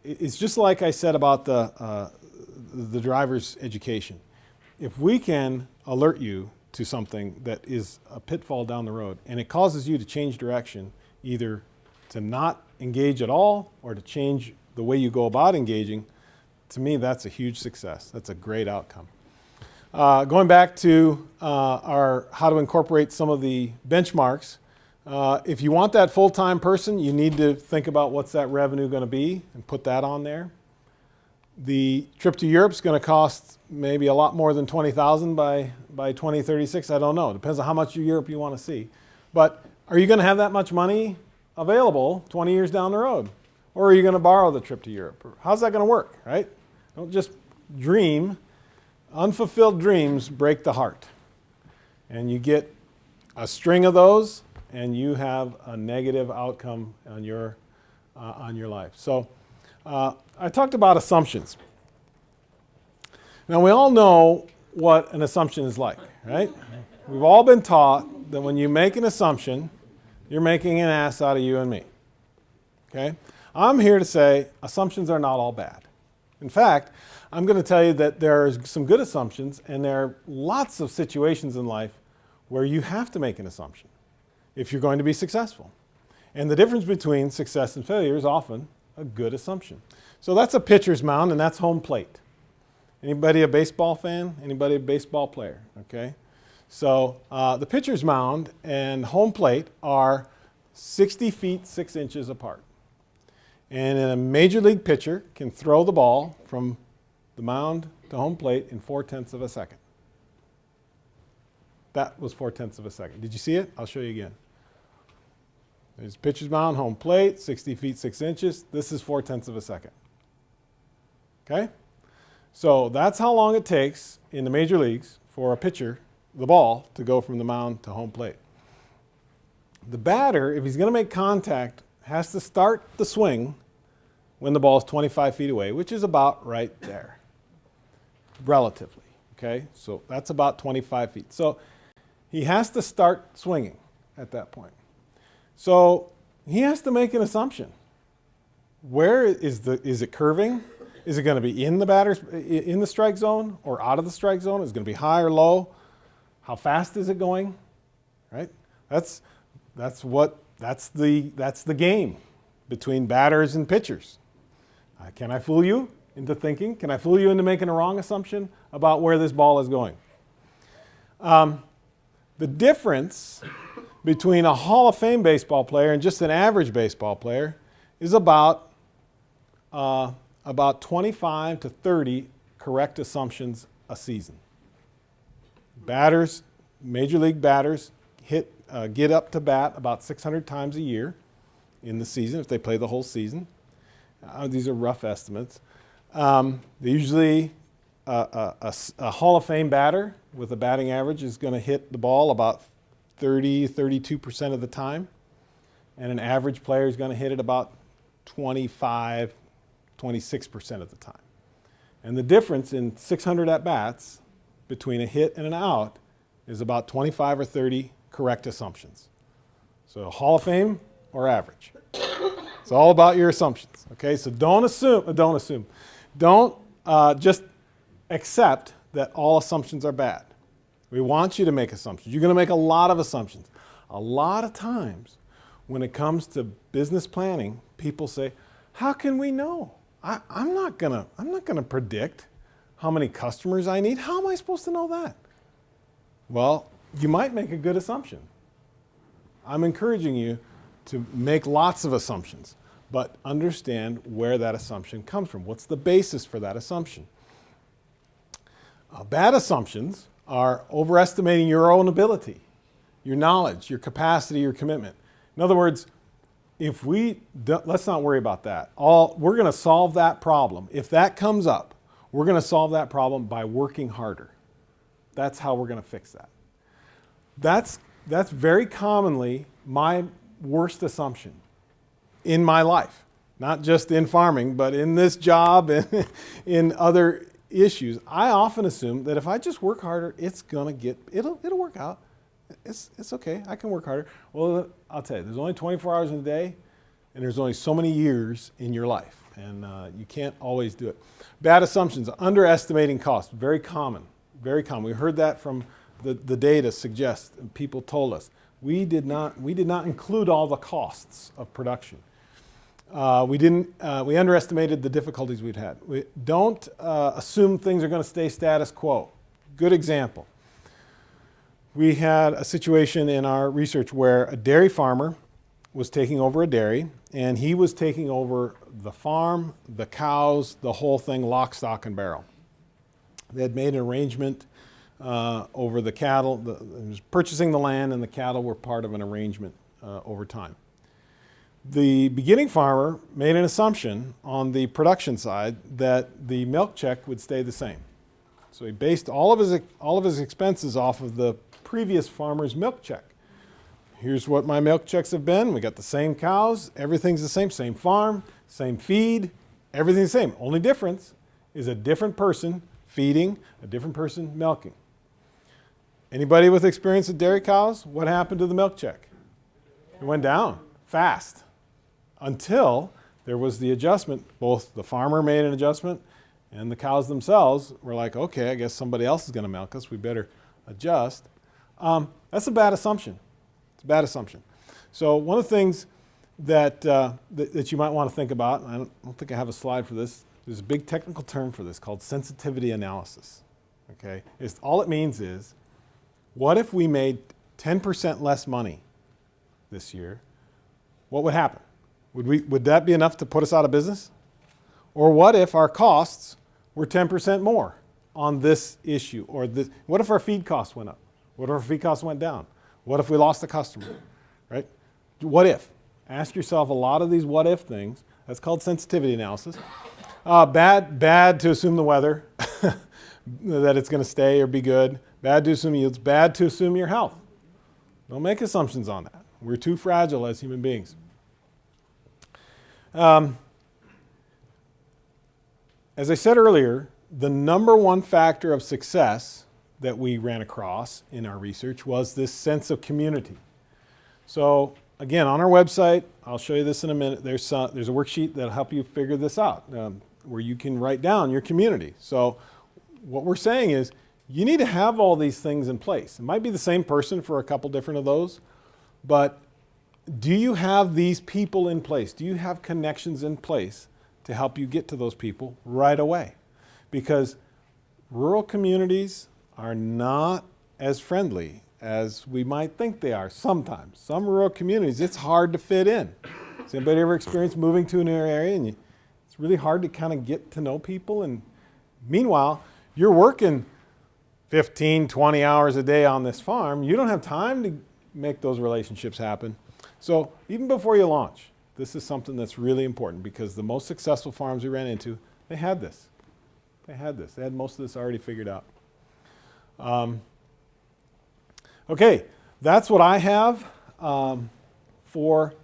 it's just like I said about the driver's education. If we can alert you to something that is a pitfall down the road and it causes you to change direction, either to not engage at all or to change the way you go about engaging, to me that's a huge success. That's a great outcome. Going back to our how to incorporate some of the benchmarks, if you want that full-time person, you need to think about what's that revenue going to be and put that on there. The trip to Europe is going to cost maybe a lot more than $20,000 by 2036. I don't know. It depends on how much of Europe you want to see. But are you going to have that much money available 20 years down the road? Or are you going to borrow the trip to Europe? How's that going to work, right? Don't just dream. Unfulfilled dreams break the heart. And you get a string of those, and you have a negative outcome on your life. So I talked about assumptions. Now we all know what an assumption is like, right? We've all been taught that when you make an assumption, you're making an ass out of you and me. Okay? I'm here to say assumptions are not all bad. In fact, I'm going to tell you that there are some good assumptions, and there are lots of situations in life where you have to make an assumption if you're going to be successful. And the difference between success and failure is often a good assumption. So that's a pitcher's mound, and that's home plate. Anybody a baseball fan? Anybody a baseball player? Okay. So the pitcher's mound and home plate are 60 feet 6 inches apart. And a major league pitcher can throw the ball from the mound to home plate in 4/10 of a second. That was 4/10 of a second. Did you see it? I'll show you again. There's pitcher's mound, home plate, 60 feet 6 inches. This is 4/10 of a second. Okay? So that's how long it takes in the major leagues for a pitcher, the ball, to go from the mound to home plate. The batter, if he's going to make contact, has to start the swing when the ball is 25 feet away, which is about right there, relatively. Okay? So that's about 25 feet. So he has to start swinging at that point. So he has to make an assumption. Where is it curving? Is it going to be in the strike zone or out of the strike zone? Is it going to be high or low? How fast is it going? Right? That's the game between batters and pitchers. Can I fool you into thinking? Can I fool you into making a wrong assumption about where this ball is going? The difference between a Hall of Fame baseball player and just an average baseball player is about 25 to 30 correct assumptions a season. Batters, major league batters, get up to bat about 600 times a year in the season if they play the whole season. These are rough estimates. They usually, a Hall of Fame batter with a batting average is going to hit the ball about 32% of the time. And an average player is going to hit it about 26% of the time. And the difference in 600 at-bats between a hit and an out is about 25 or 30 correct assumptions. So Hall of Fame or average. It's all about your assumptions. Okay, so don't just accept that all assumptions are bad. We want you to make assumptions. You're going to make a lot of assumptions. A lot of times when it comes to business planning, people say, how can we know? I'm not gonna predict how many customers I need. How am I supposed to know that? Well, you might make a good assumption. I'm encouraging you to make lots of assumptions, but understand where that assumption comes from. What's the basis for that assumption? Bad assumptions are overestimating your own ability, your knowledge, your capacity, your commitment. In other words, let's not worry about that. We're going to solve that problem. If that comes up, we're going to solve that problem by working harder. That's how we're going to fix that. That's very commonly my worst assumption in my life, not just in farming, but in this job and in other issues. I often assume that if I just work harder, it'll work out. It's okay. I can work harder. Well, I'll tell you, there's only 24 hours in a day, and there's only so many years in your life, and you can't always do it. Bad assumptions, underestimating cost, very common, very common. We heard that from the data suggests, and people told us. We did not include all the costs of production. We underestimated the difficulties we'd had. We don't assume things are going to stay status quo. Good example. We had a situation in our research where a dairy farmer was taking over a dairy, and he was taking over the farm, the cows, the whole thing, lock, stock, and barrel. They had made an arrangement over the cattle. He was purchasing the land, and the cattle were part of an arrangement over time. The beginning farmer made an assumption on the production side that the milk check would stay the same. So he based all of his expenses off of the previous farmer's milk check. Here's what my milk checks have been. We got the same cows, everything's the same farm, same feed, everything's the same. Only difference is a different person feeding, a different person milking. Anybody with experience with dairy cows, what happened to the milk check? It went down fast until there was the adjustment. Both the farmer made an adjustment and the cows themselves were like, okay, I guess somebody else is going to milk us. We better adjust. That's a bad assumption. It's a bad assumption. So one of the things that you might want to think about, and I don't think I have a slide for this, there's a big technical term for this called sensitivity analysis. Okay? All it means is, what if we made 10% less money this year? What would happen? Would that be enough to put us out of business? Or what if our costs were 10% more on this issue? Or what if our feed costs went up? What if our feed costs went down? What if we lost a customer? Right? What if? Ask yourself a lot of these what if things. That's called sensitivity analysis. Bad to assume the weather, that it's going to stay or be good. Bad to assume yields. Bad to assume your health. Don't make assumptions on that. We're too fragile as human beings. As I said earlier, the number one factor of success that we ran across in our research was this sense of community. So again, on our website, I'll show you this in a minute, there's a worksheet that'll help you figure this out, where you can write down your community. So what we're saying is, you need to have all these things in place. It might be the same person for a couple different of those, but do you have these people in place? Do you have connections in place to help you get to those people right away? Because rural communities are not as friendly as we might think they are sometimes. Some rural communities, it's hard to fit in. Has anybody ever experienced moving to a new area and it's really hard to kind of get to know people? And meanwhile, you're working 15, 20 hours a day on this farm. You don't have time to make those relationships happen. So even before you launch, this is something that's really important, because the most successful farms we ran into, they had this. They had most of this already figured out. Okay, that's what I have for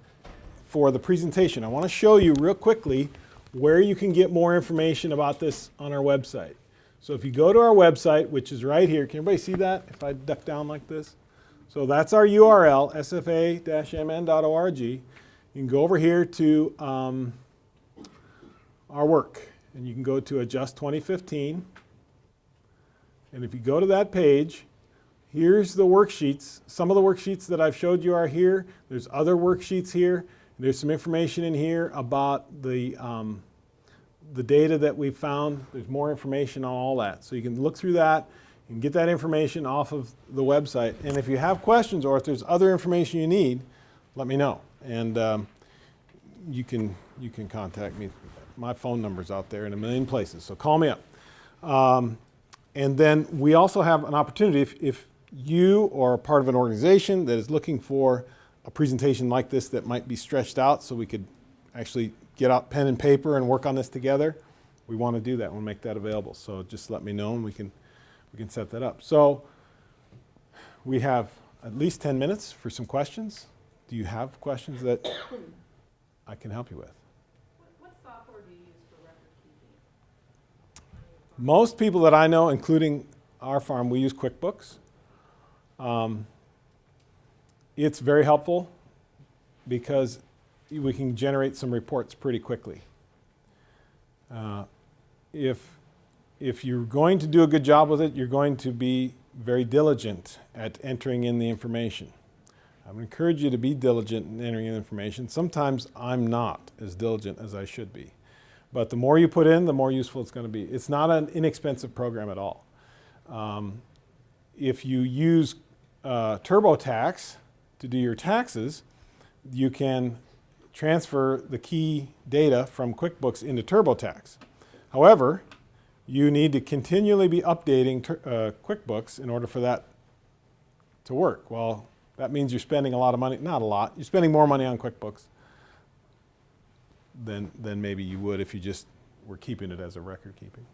the presentation. I want to show you real quickly where you can get more information about this on our website. So if you go to our website, which is right here, can everybody see that if I duck down like this? So that's our URL, sfa-mn.org. You can go over here to our work, and you can go to Adjust 2015. And if you go to that page, here's the worksheets. Some of the worksheets that I've showed you are here. There's other worksheets here. There's some information in here about the data that we found. There's more information on all that. So you can look through that and get that information off of the website. And if you have questions, or if there's other information you need, let me know. And you can contact me. My phone number's out there in a million places, so call me up. And then we also have an opportunity, if you are part of an organization that is looking for a presentation like this that might be stretched out so we could actually get out pen and paper and work on this together, we want to do that. We'll make that available. So just let me know and we can set that up. So we have at least 10 minutes for some questions. Do you have questions that I can help you with? What software do you use for record keeping? Most people that I know, including our farm, we use QuickBooks. It's very helpful because we can generate some reports pretty quickly. If you're going to do a good job with it, you're going to be very diligent at entering in the information. I would encourage you to be diligent in entering in information. Sometimes I'm not as diligent as I should be. But the more you put in, the more useful it's going to be. It's not an inexpensive program at all. If you use TurboTax to do your taxes, you can transfer the key data from QuickBooks into TurboTax. However, you need to continually be updating QuickBooks in order for that to work. Well, that means you're spending a lot of money. Not a lot. You're spending more money on QuickBooks than maybe you would if you just were keeping it as a record keeping.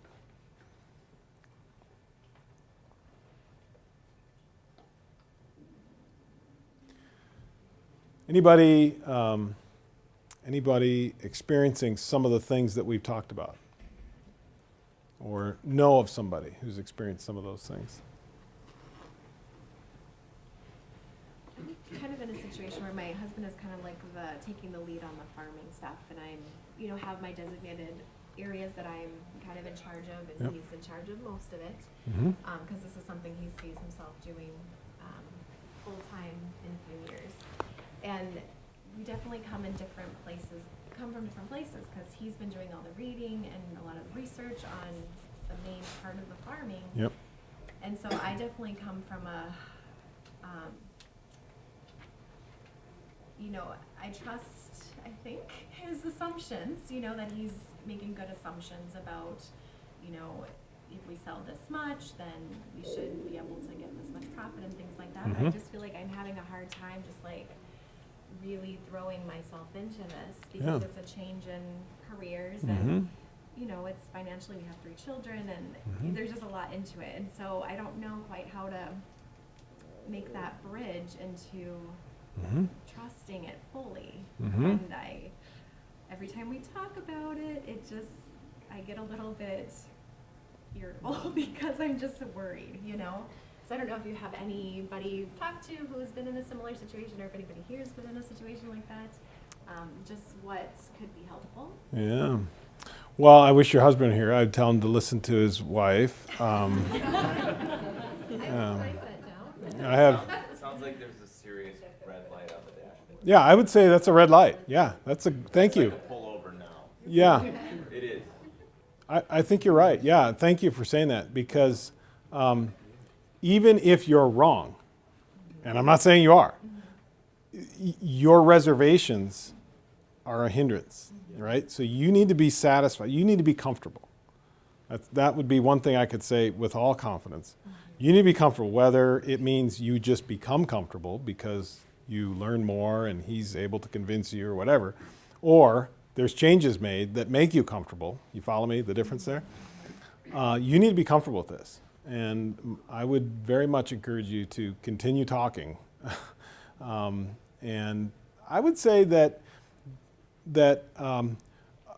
Anybody experiencing some of the things that we've talked about? Or know of somebody who's experienced some of those things? I'm kind of in a situation where my husband is kind of like taking the lead on the farming stuff, and I'm, have my designated areas that I'm kind of in charge of, and Yep. he's in charge of most of it, Mm-hmm. because this is something he sees himself doing full time in a few years. And we definitely come from different places, because he's been doing all the reading and a lot of research on the main part of the farming. Yep. And so I definitely come from I trust, I think, his assumptions, that he's making good assumptions about, if we sell this much, then we should be able to get this much profit and things like that. Mhm. I just feel like I'm having a hard time just really throwing myself into this because Yeah. it's a change in careers Mhm. and it's financially, we have 3 children and Mhm. there's just a lot into it. And so I don't know quite how to make that bridge into Mm-hmm. trusting it fully. Mhm. And every time we talk about it, I get a little bit irritable because I'm just worried, So I don't know if you have anybody you've talked to who's been in a similar situation, or if anybody here has been in a situation like that. Just what could be helpful. Yeah. Well, I wish your husband were here. I'd tell him to listen to his wife. I will write that down. I have. It sounds like there's a serious red light on the dashboard. Yeah, I would say that's a red light. Yeah, thank you. It's like a pull over now. Yeah, It is. I think you're right. Yeah, thank you for saying that, because even if you're wrong, and I'm not saying you are, your reservations are a hindrance, right? So you need to be satisfied. You need to be comfortable. That would be one thing I could say with all confidence. You need to be comfortable, whether it means you just become comfortable because you learn more and he's able to convince you or whatever, or there's changes made that make you comfortable. You follow me, the difference there? You need to be comfortable with this. And I would very much encourage you to continue talking. And I would say that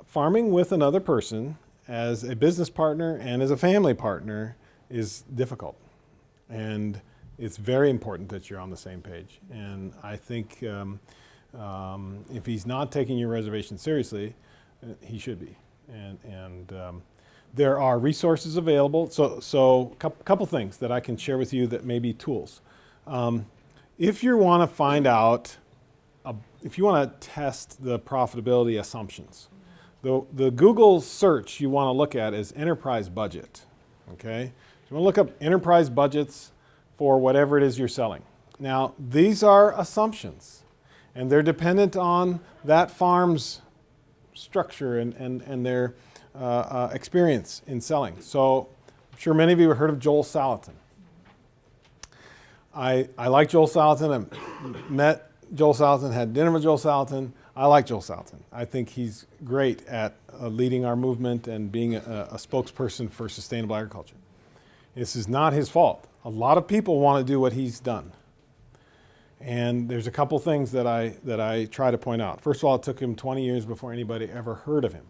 farming with another person as a business partner and as a family partner is difficult. And it's very important that you're on the same page. And I think if he's not taking your reservation seriously, he should be. And there are resources available. So a couple things that I can share with you that may be tools. If you want to find out, if you want to test the profitability assumptions, the Google search you want to look at is enterprise budget. Okay? So you want to look up enterprise budgets for whatever it is you're selling. Now, these are assumptions, and they're dependent on that farm's structure and their experience in selling. So I'm sure many of you have heard of Joel Salatin. I like Joel Salatin. I met Joel Salatin, had dinner with Joel Salatin. I like Joel Salatin. I think he's great at leading our movement and being a spokesperson for sustainable agriculture. This is not his fault. A lot of people want to do what he's done. And there's a couple things that I try to point out. First of all, it took him 20 years before anybody ever heard of him.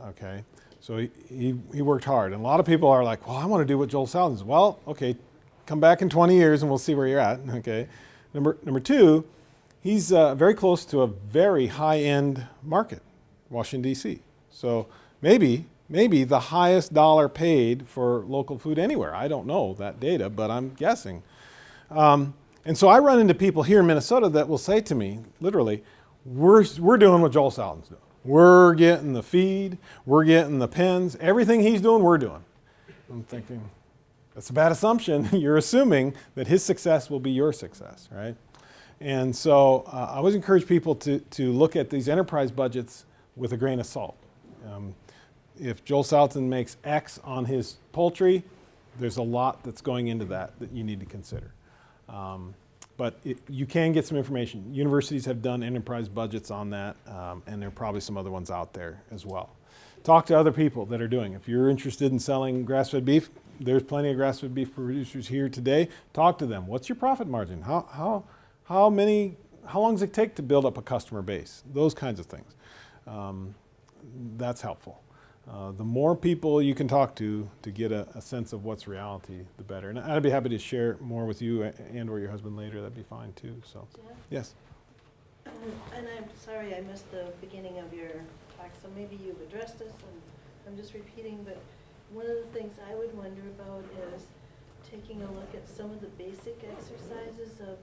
Okay, so he worked hard. And a lot of people are like, well, I want to do what Joel Salatin does. Well, okay, come back in 20 years and we'll see where you're at. Okay, Number two, he's very close to a very high-end market, Washington, D.C. So maybe the highest dollar paid for local food anywhere. I don't know that data, but I'm guessing. And so I run into people here in Minnesota that will say to me, literally, we're doing what Joel Salatin's doing. We're getting the feed, we're getting the pens, everything he's doing, we're doing. I'm thinking, that's a bad assumption. You're assuming that his success will be your success, right? And so I always encourage people to look at these enterprise budgets with a grain of salt. If Joel Salatin makes X on his poultry, there's a lot that's going into that you need to consider. But you can get some information. Universities have done enterprise budgets on that, and there are probably some other ones out there as well. Talk to other people that are doing. If you're interested in selling grass-fed beef, there's plenty of grass-fed beef producers here today. Talk to them. What's your profit margin? How long does it take to build up a customer base? Those kinds of things. That's helpful. The more people you can talk to get a sense of what's reality, the better. And I'd be happy to share more with you and or your husband later. That'd be fine too. So, Jeff? yes. And I'm sorry I missed the beginning of your talk, so maybe you've addressed this and I'm just repeating, but one of the things I would wonder about is taking a look at some of the basic exercises of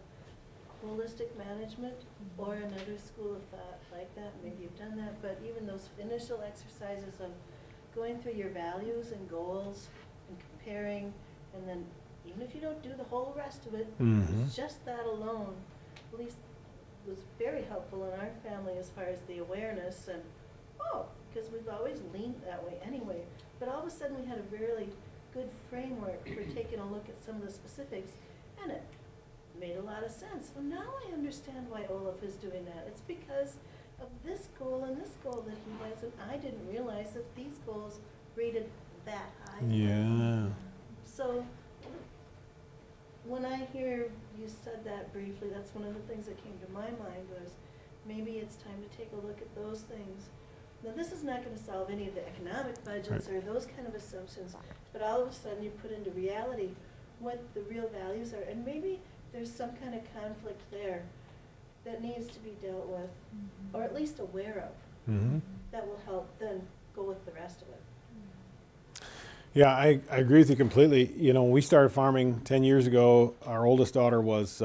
holistic management or another school of thought like that. Maybe you've done that, but even those initial exercises of going through your values and goals and comparing, and then even if you don't do the whole rest of it, just that alone, at least was very helpful in our family as far as the awareness and, because we've always leaned that way anyway. But all of a sudden we had a really good framework for taking a look at some of the specifics, and it made a lot of sense. Well, now I understand why Olaf is doing that. It's because of this goal and this goal that he has, and I didn't realize that these goals rated that high. Yeah. So when I hear you said that briefly, that's one of the things that came to my mind was maybe it's time to take a look at those things. Now, this is not going to solve any of the economic budgets or those kind of assumptions, but all of a sudden you put into reality what the real values are, and maybe there's some kind of conflict there that needs to be dealt with, or at least aware of, that will help then go with the rest of it. Yeah, I agree with you completely. You know, when we started farming 10 years ago, our oldest daughter was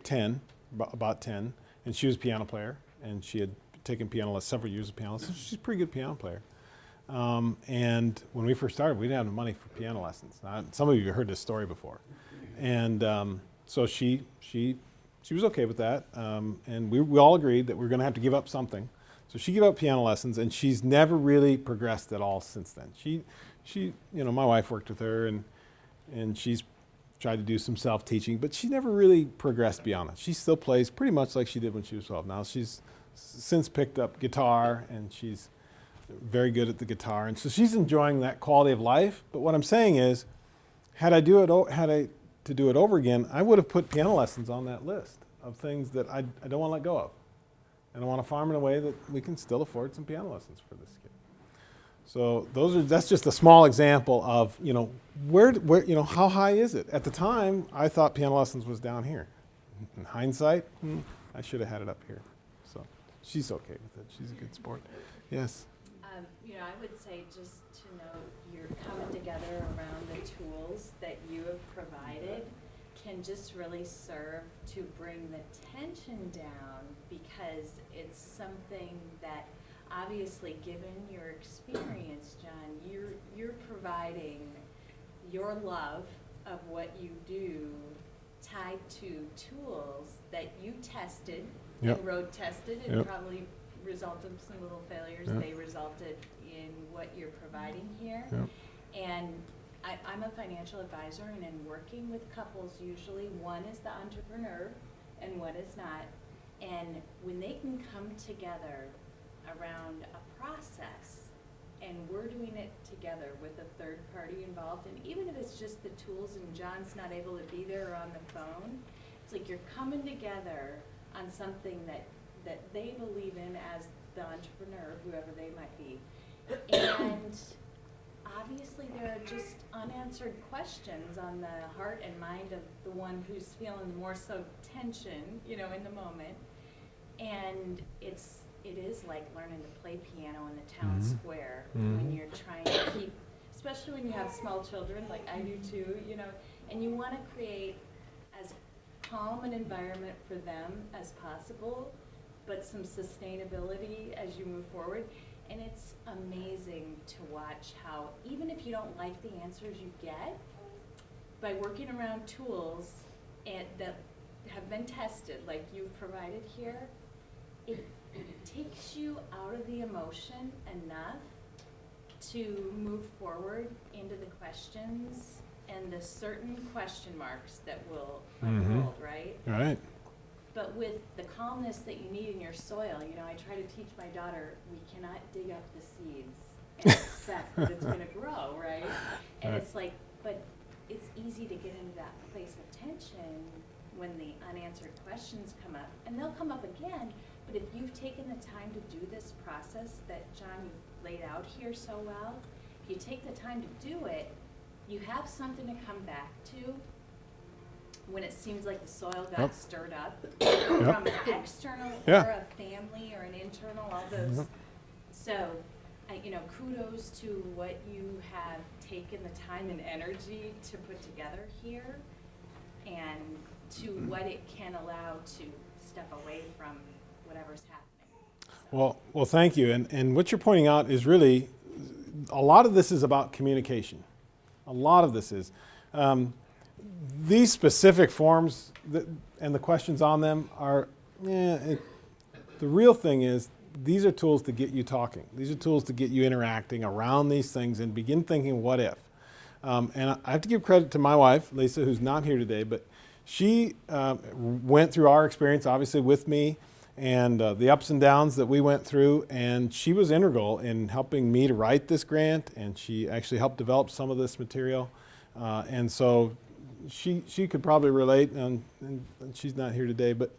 10, about 10, and she was a piano player, and she had taken piano lessons, several years of piano lessons. She's a pretty good piano player. And when we first started, we didn't have the money for piano lessons. Now, some of you have heard this story before. And so she was okay with that. And we all agreed that we were going to have to give up something. So she gave up piano lessons, and she's never really progressed at all since then. She you know, my wife worked with her, and she's tried to do some self-teaching, but she never really progressed beyond that. She still plays pretty much like she did when she was 12. Now she's since picked up guitar, and she's very good at the guitar, and so she's enjoying that quality of life. But what I'm saying is, had I to do it over again, I would have put piano lessons on that list of things that I don't want to let go of, and I want to farm in a way that we can still afford some piano lessons for this kid. So that's just a small example of, you know, where you know, how high is it? At the time, I thought piano lessons was down here. In hindsight, I should have had it up here. So she's okay with it. She's a good sport. Yes. You know, I would say just to note you're coming together around the tools that you have provided can just really serve to bring the tension down, because it's something that obviously, given your experience, John, you're providing your love of what you do tied to tools that you tested and road tested and probably resulted in some little failures. They resulted in what you're providing here. And I'm a financial advisor, and in working with couples, usually one is the entrepreneur and one is not. And when they can come together around a process, and we're doing it together with a third party involved, and even if it's just the tools and John's not able to be there or on the phone, it's like you're coming together on something that they believe in as the entrepreneur, whoever they might be. And obviously there are just unanswered questions on the heart and mind of the one who's feeling more so tension, you know, in the moment. And it is like learning to play piano in the town square when you're trying to keep, especially when you have small children, like I do too, you know, and you want to create as calm an environment for them as possible, but some sustainability as you move forward. And it's amazing to watch how, even if you don't like the answers you get, by working around tools that have been tested, like you've provided here, it takes you out of the emotion enough to move forward into the questions and the certain question marks that will unfold, right? Right. But with the calmness that you need in your soil, you know, I try to teach my daughter, we cannot dig up the seeds and expect that it's going to grow, right? And Right. it's like, but it's easy to get into that place of tension when the unanswered questions come up. And they'll come up again, but if you've taken the time to do this process that, John, you've laid out here so well, if you take the time to do it, you have something to come back to when it seems like the soil got Yep. stirred up from an external Yeah. or a family or an internal, all those. So, you know, kudos to what you have taken the time and energy to put together here, and to what it can allow to step away from whatever's happening. Well, thank you. And what you're pointing out is really, a lot of this is about communication. A lot of this is. These specific forms and the questions on them are, the real thing is, these are tools to get you talking. These are tools to get you interacting around these things and begin thinking, what if? And I have to give credit to my wife, Lisa, who's not here today, but she went through our experience, obviously, with me, and the ups and downs that we went through, and she was integral in helping me to write this grant, and she actually helped develop some of this material. And so she could probably relate, and she's not here today, but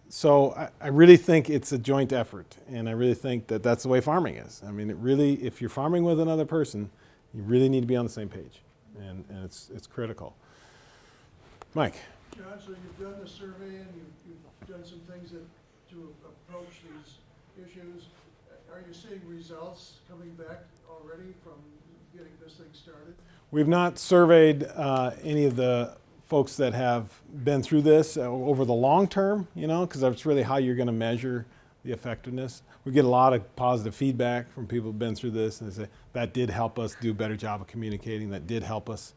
so I really think it's a joint effort, and I really think that that's the way farming is. I mean, it really, if you're farming with another person, you really need to be on the same page, and it's critical. Mike. John, so you've done the survey and you've done some things to approach these issues. Are you seeing results coming back already from getting this thing started? We've not surveyed any of the folks that have been through this over the long term, you know, because that's really how you're going to measure the effectiveness. We get a lot of positive feedback from people who've been through this, and they say that did help us do a better job of communicating. That did help us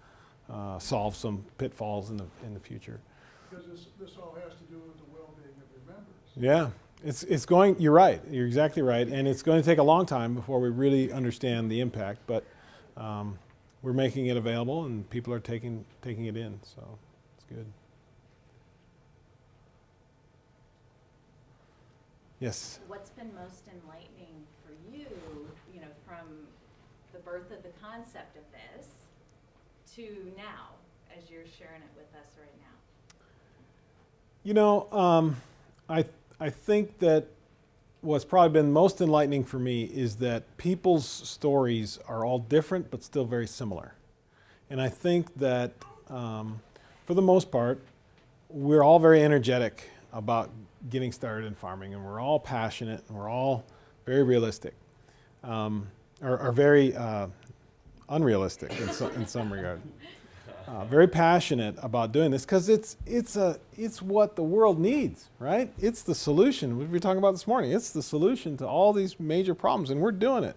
solve some pitfalls in the future. Because this all has to do with the well-being of your members. Yeah, it's going. You're right. You're exactly right, and it's going to take a long time before we really understand the impact. But we're making it available, and people are taking it in. So it's good. Yes. What's been most enlightening for you, you know, from the birth of the concept of this to now, as you're sharing it with us right now? You know, I think that what's probably been most enlightening for me is that people's stories are all different but still very similar. And I think that for the most part, we're all very energetic about getting started in farming, and we're all passionate, and we're all very realistic, or very unrealistic in some regard. Very passionate about doing this because it's what the world needs, right? It's the solution. We were talking about this morning. It's the solution to all these major problems, and we're doing it.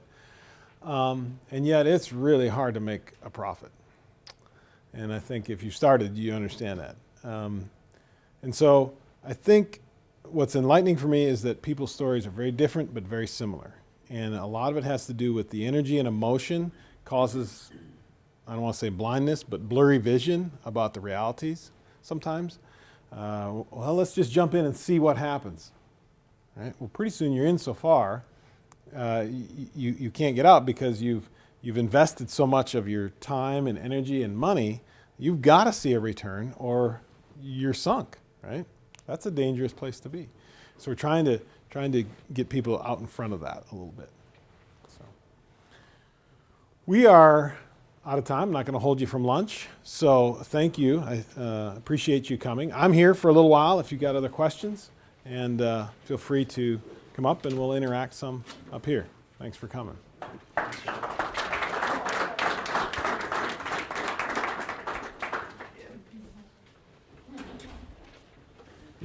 And yet, it's really hard to make a profit. And I think if you started, you understand that. And so I think what's enlightening for me is that people's stories are very different but very similar. And a lot of it has to do with the energy and emotion causes, I don't want to say blindness, but blurry vision about the realities sometimes. Well, let's just jump in and see what happens. Right? Well, pretty soon you're in so far, you can't get out because you've invested so much of your time and energy and money. You've got to see a return or you're sunk, right? That's a dangerous place to be. So we're trying to get people out in front of that a little bit. So, We are out of time. I'm not going to hold you from lunch. So thank you. I appreciate you coming. I'm here for a little while if you've got other questions. And feel free to come up and we'll interact some up here. Thanks for coming.